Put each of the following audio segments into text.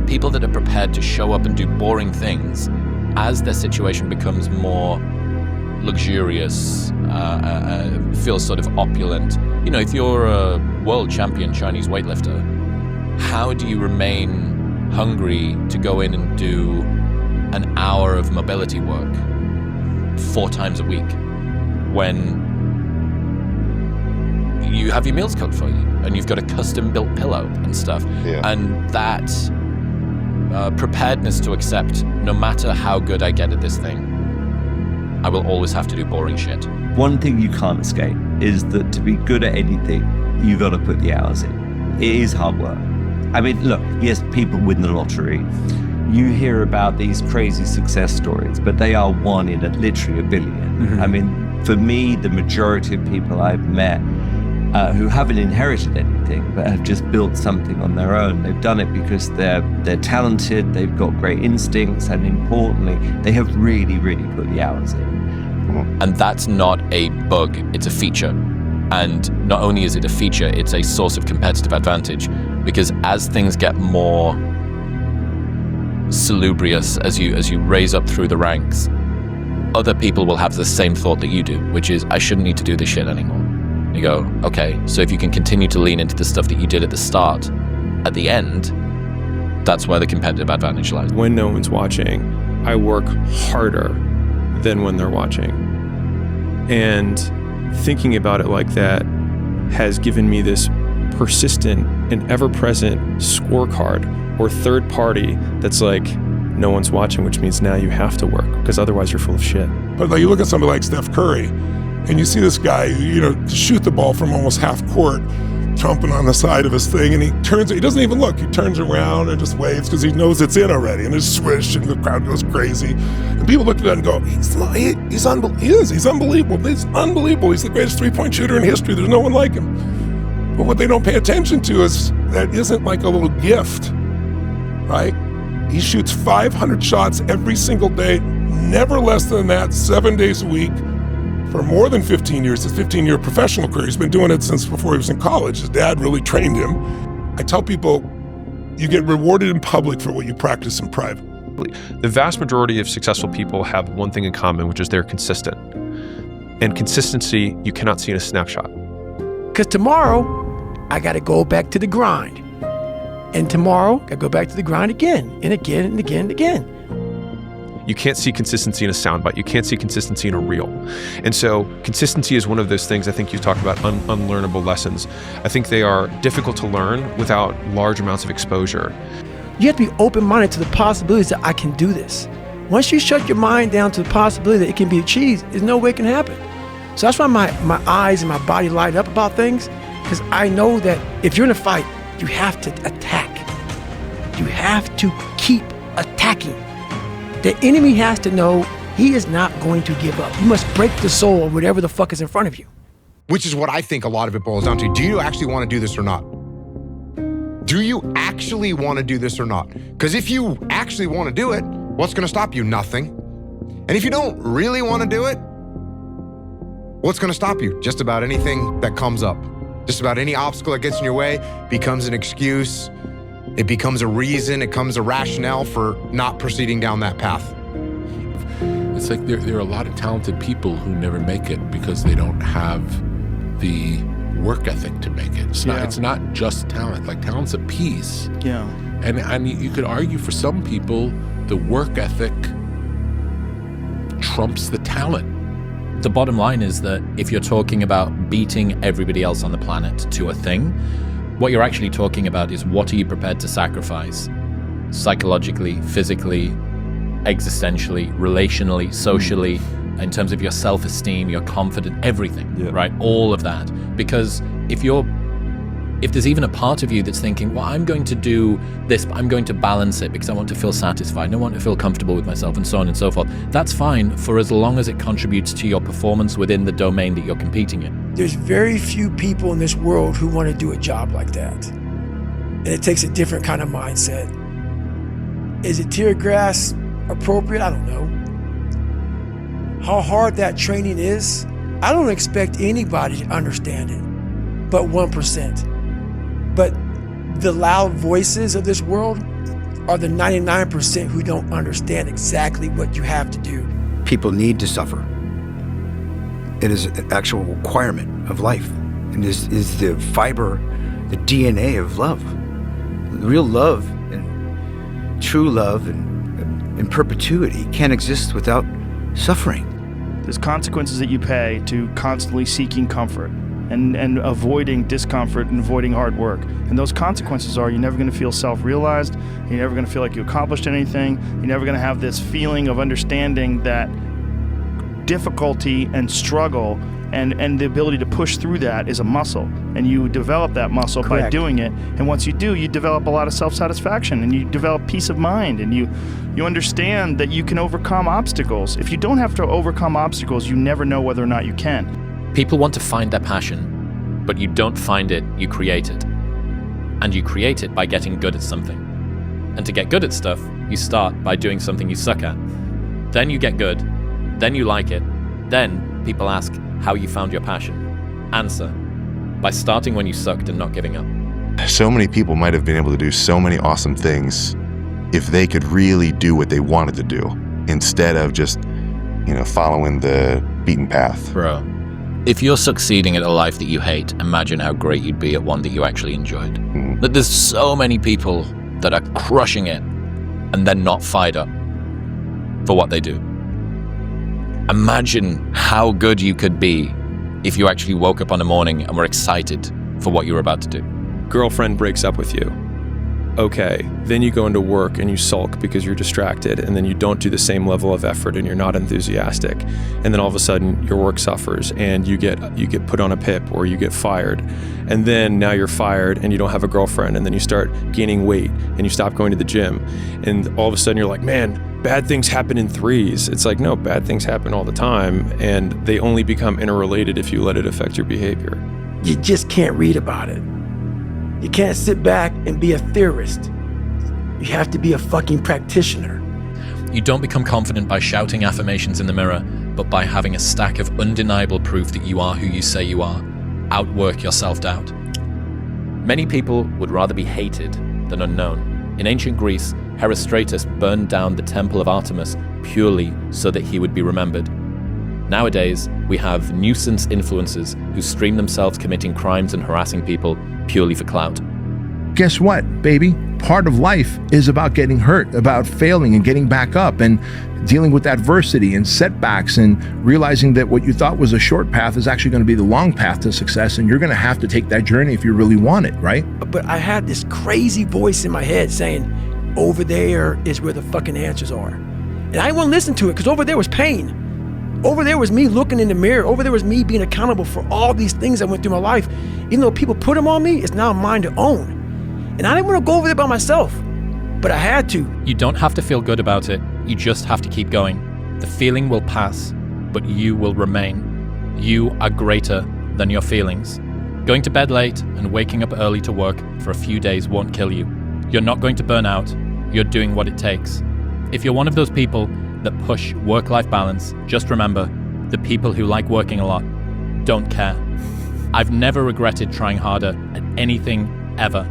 people that are prepared to show up and do boring things as their situation becomes more luxurious, feels sort of opulent. You know, if you're a world champion Chinese weightlifter, how do you remain hungry to go in and do an hour of mobility work 4 times a week when you have your meals cooked for you and you've got a custom built pillow and stuff? And that preparedness to accept, no matter how good I get at this thing, I will always have to do boring shit. One thing you can't escape is that to be good at anything, you got to put the hours in. It is hard work. I mean, look, yes, people win the lottery. You hear about these crazy success stories, but they are one in literally a billion. I mean, for me, the majority of people I've met who haven't inherited anything, but have just built something on their own. They've done it because they're talented, they've got great instincts, and importantly, they have really, really put the hours in. And that's not a bug, it's a feature. And not only is it a feature, it's a source of competitive advantage, because as things get more salubrious, as you raise up through the ranks, other people will have the same thought that you do, which is, I shouldn't need to do this shit anymore. You go, okay, so if you can continue to lean into the stuff that you did at the start, at the end, that's where the competitive advantage lies. When no one's watching, I work harder than when they're watching. And thinking about it like that has given me this persistent and ever-present scorecard or third party that's like, no one's watching, which means now you have to work because otherwise you're full of shit. But like, you look at somebody like Steph Curry, and you see this guy, you know, shoot the ball from almost half court, trumping on the side of his thing, and he doesn't even look. He turns around and just waves because he knows it's in already, and there's swish, and the crowd goes crazy. And people look at that and go, he's unbelievable. He's unbelievable. He's unbelievable. He's the greatest three-point shooter in history. There's no one like him. But what they don't pay attention to is that isn't like a little gift, right? He shoots 500 shots every single day, never less than that, 7 days a week, for more than 15 years, his 15-year professional career. He's been doing it since before he was in college. His dad really trained him. I tell people, you get rewarded in public for what you practice in private. The vast majority of successful people have one thing in common, which is they're consistent. And consistency, you cannot see in a snapshot. Because tomorrow, I got to go back to the grind. And tomorrow, I go back to the grind again and again and again and again. You can't see consistency in a soundbite. You can't see consistency in a reel. And so consistency is one of those things I think you talk about, unlearnable lessons. I think they are difficult to learn without large amounts of exposure. You have to be open-minded to the possibilities that I can do this. Once you shut your mind down to the possibility that it can be achieved, there's no way it can happen. So that's why my eyes and my body light up about things, because I know that if you're in a fight, you have to attack. You have to keep attacking. The enemy has to know he is not going to give up. You must break the soul of whatever the fuck is in front of you. Which is what I think a lot of it boils down to. Do you actually want to do this or not? Do you actually want to do this or not? Because if you actually want to do it, what's going to stop you? Nothing. And if you don't really want to do it, what's going to stop you? Just about anything that comes up. Just about any obstacle that gets in your way becomes an excuse. It becomes a reason, it becomes a rationale for not proceeding down that path. It's like there are a lot of talented people who never make it because they don't have the work ethic to make it. It's not just talent. Like, talent's a piece. Yeah. And you could argue for some people, the work ethic trumps the talent. The bottom line is that if you're talking about beating everybody else on the planet to a thing, what you're actually talking about is what are you prepared to sacrifice psychologically, physically, existentially, relationally, socially, in terms of your self-esteem, your confidence, everything, right? All of that. Because if there's even a part of you that's thinking, well, I'm going to do this, but I'm going to balance it because I want to feel satisfied, I want to feel comfortable with myself, and so on and so forth. That's fine for as long as it contributes to your performance within the domain that you're competing in. There's very few people in this world who want to do a job like that. And it takes a different kind of mindset. Is it tear gas appropriate? I don't know. How hard that training is, I don't expect anybody to understand it, but 1%. But the loud voices of this world, are the 99% who don't understand exactly what you have to do. People need to suffer. It is an actual requirement of life, and is the fiber, the DNA of love. Real love and true love and in perpetuity can't exist without suffering. There's consequences that you pay to constantly seeking comfort and avoiding discomfort and avoiding hard work. And those consequences are you're never going to feel self-realized, you're never going to feel like you accomplished anything, you're never going to have this feeling of understanding that difficulty and struggle and the ability to push through that is a muscle. And you develop that muscle Correct. by doing it. And once you do, you develop a lot of self-satisfaction and you develop peace of mind and you understand that you can overcome obstacles. If you don't have to overcome obstacles, you never know whether or not you can. People want to find their passion, but you don't find it, you create it. And you create it by getting good at something. And to get good at stuff, you start by doing something you suck at. Then you get good, then you like it, then people ask how you found your passion. Answer, by starting when you sucked and not giving up. So many people might have been able to do so many awesome things if they could really do what they wanted to do instead of just, following the beaten path. Bro, if you're succeeding at a life that you hate, imagine how great you'd be at one that you actually enjoyed. But there's so many people that are crushing it and they're not fired up for what they do. Imagine how good you could be if you actually woke up on a morning and were excited for what you were about to do. Girlfriend breaks up with you. Okay, then you go into work and you sulk because you're distracted, and then you don't do the same level of effort and you're not enthusiastic. And then all of a sudden your work suffers and you get put on a PIP or you get fired. And then now you're fired and you don't have a girlfriend, and then you start gaining weight and you stop going to the gym. And all of a sudden you're like, man, bad things happen in threes. It's like, no, bad things happen all the time, and they only become interrelated if you let it affect your behavior. You just can't read about it. You can't sit back and be a theorist. You have to be a fucking practitioner. You don't become confident by shouting affirmations in the mirror, but by having a stack of undeniable proof that you are who you say you are. Outwork your self-doubt. Many people would rather be hated than unknown. In ancient Greece, Herostratus burned down the temple of Artemis purely so that he would be remembered. Nowadays, we have nuisance influencers who stream themselves committing crimes and harassing people purely for clout. Guess what, baby? Part of life is about getting hurt, about failing and getting back up and dealing with adversity and setbacks and realizing that what you thought was a short path is actually going to be the long path to success, and you're going to have to take that journey if you really want it, right? But I had this crazy voice in my head saying, over there is where the fucking answers are. And I didn't want to listen to it because over there was pain. Over there was me looking in the mirror. Over there was me being accountable for all these things that went through my life. Even though people put them on me, it's now mine to own. And I didn't want to go over there by myself, but I had to. You don't have to feel good about it. You just have to keep going. The feeling will pass, but you will remain. You are greater than your feelings. Going to bed late and waking up early to work for a few days won't kill you. You're not going to burn out. You're doing what it takes. If you're one of those people that push work-life balance, just remember, the people who like working a lot don't care. I've never regretted trying harder at anything ever.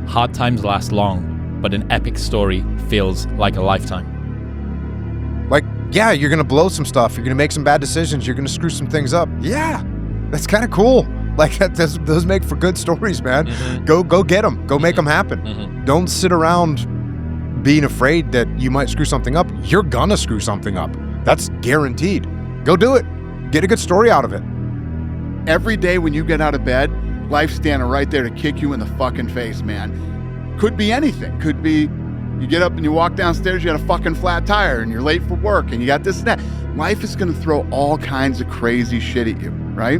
Hard times last long, but an epic story feels like a lifetime. Like, yeah, you're going to blow some stuff. You're going to make some bad decisions. You're going to screw some things up. Yeah, that's kind of cool. Like, those make for good stories, man. Mm-hmm. Go get them. Go make them happen. Mm-hmm. Don't sit around being afraid that you might screw something up. You're going to screw something up. That's guaranteed. Go do it. Get a good story out of it. Every day when you get out of bed, life's standing right there to kick you in the fucking face, man. Could be anything. Could be you get up and you walk downstairs, you got a fucking flat tire and you're late for work and you got this and that. Life is going to throw all kinds of crazy shit at you, right?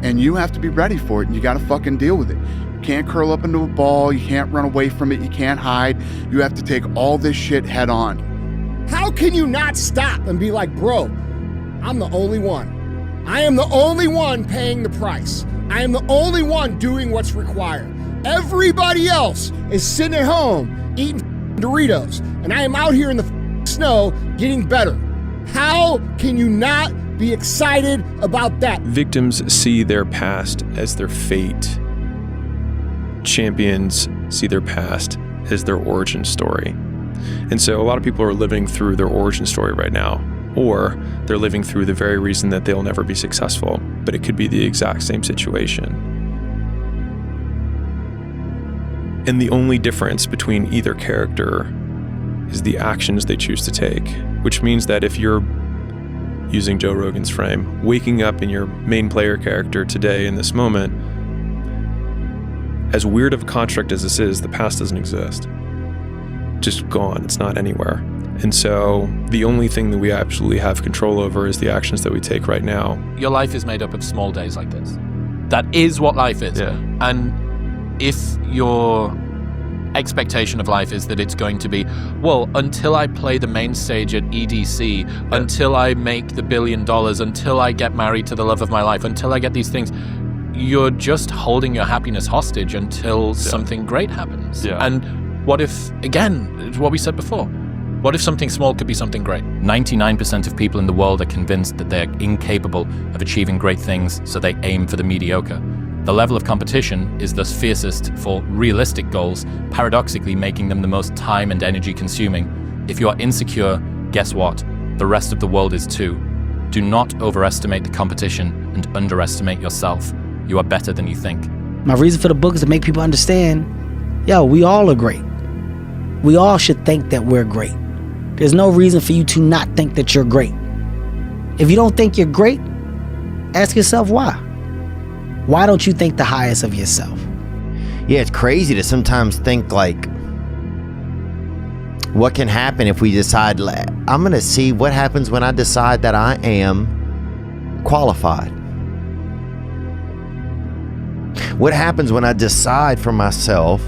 And you have to be ready for it, and you got to fucking deal with it. You can't curl up into a ball. You can't run away from it. You can't hide. You have to take all this shit head on. How can you not stop and be like, bro, I'm the only one. I am the only one paying the price. I am the only one doing what's required. Everybody else is sitting at home eating Doritos, and I am out here in the snow getting better. How can you not be excited about that? Victims see their past as their fate. Champions see their past is their origin story. And so a lot of people are living through their origin story right now, or they're living through the very reason that they'll never be successful, but it could be the exact same situation. And the only difference between either character is the actions they choose to take, which means that if you're, using Joe Rogan's frame, waking up in your main player character today in this moment, as weird of a construct as this is, the past doesn't exist. Just gone, it's not anywhere. And so the only thing that we absolutely have control over is the actions that we take right now. Your life is made up of small days like this. That is what life is. Yeah. And if your expectation of life is that it's going to be, well, until I play the main stage at EDC, until I make the $1 billion, until I get married to the love of my life, until I get these things, you're just holding your happiness hostage until something great happens. Yeah. And what if, again, it's what we said before, what if something small could be something great? 99% of people in the world are convinced that they're incapable of achieving great things, so they aim for the mediocre. The level of competition is thus fiercest for realistic goals, paradoxically making them the most time and energy consuming. If you are insecure, guess what? The rest of the world is too. Do not overestimate the competition and underestimate yourself. You are better than you think. My reason for the book is to make people understand, we all are great. We all should think that we're great. There's no reason for you to not think that you're great. If you don't think you're great, ask yourself why. Why don't you think the highest of yourself? Yeah, it's crazy to sometimes think like, what can happen if we decide, I'm going to see what happens when I decide that I am qualified. What happens when I decide for myself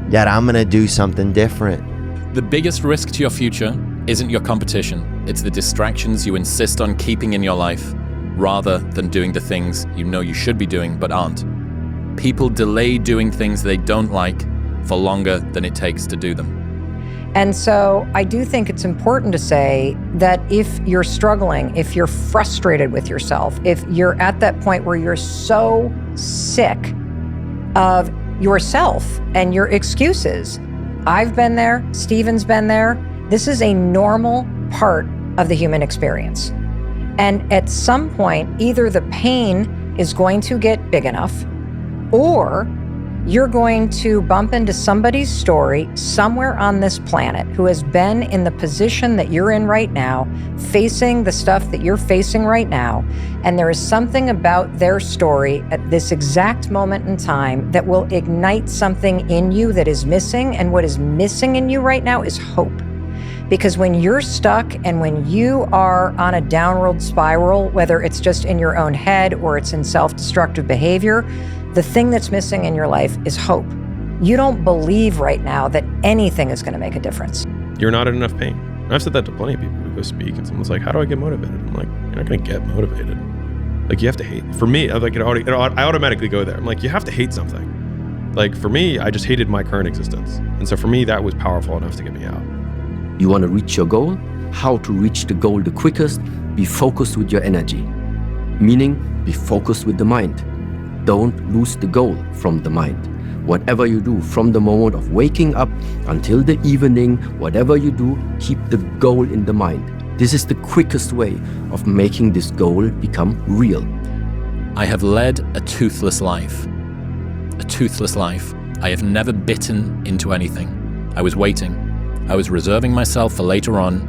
that I'm going to do something different? The biggest risk to your future isn't your competition. It's the distractions you insist on keeping in your life, rather than doing the things you know you should be doing but aren't. People delay doing things they don't like for longer than it takes to do them. And so I do think it's important to say that if you're struggling, if you're frustrated with yourself, if you're at that point where you're so sick of yourself and your excuses, I've been there, Stephen's been there. This is a normal part of the human experience. And at some point, either the pain is going to get big enough, or you're going to bump into somebody's story somewhere on this planet who has been in the position that you're in right now, facing the stuff that you're facing right now. And there is something about their story at this exact moment in time that will ignite something in you that is missing. And what is missing in you right now is hope. Because when you're stuck and when you are on a downward spiral, whether it's just in your own head or it's in self-destructive behavior, the thing that's missing in your life is hope. You don't believe right now that anything is going to make a difference. You're not in enough pain. I've said that to plenty of people who go speak, and someone's like, how do I get motivated? I'm like, you're not going to get motivated. Like, you have to hate. For me, I automatically go there. I'm like, you have to hate something. Like, for me, I just hated my current existence. And so for me, that was powerful enough to get me out. You want to reach your goal? How to reach the goal the quickest? Be focused with your energy. Meaning, be focused with the mind. Don't lose the goal from the mind. Whatever you do, from the moment of waking up until the evening, whatever you do, keep the goal in the mind. This is the quickest way of making this goal become real. I have led a toothless life. A toothless life. I have never bitten into anything. I was waiting. I was reserving myself for later on,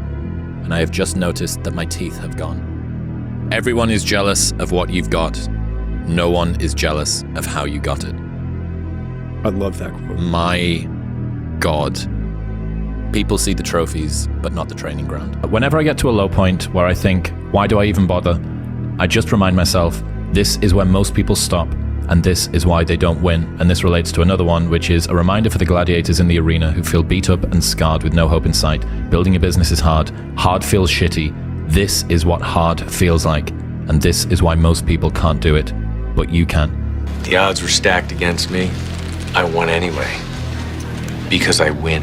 and I have just noticed that my teeth have gone. Everyone is jealous of what you've got. No one is jealous of how you got it. I love that quote. My God. People see the trophies, but not the training ground. Whenever I get to a low point where I think, why do I even bother? I just remind myself, this is where most people stop, and this is why they don't win. And this relates to another one, which is a reminder for the gladiators in the arena who feel beat up and scarred with no hope in sight. Building a business is hard. Hard feels shitty. This is what hard feels like. And this is why most people can't do it. But you can. The odds were stacked against me. I won anyway. Because I win.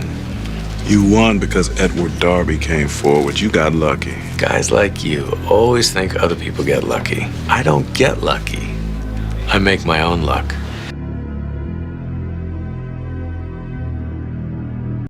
You won because Edward Darby came forward. You got lucky. Guys like you always think other people get lucky. I don't get lucky. I make my own luck.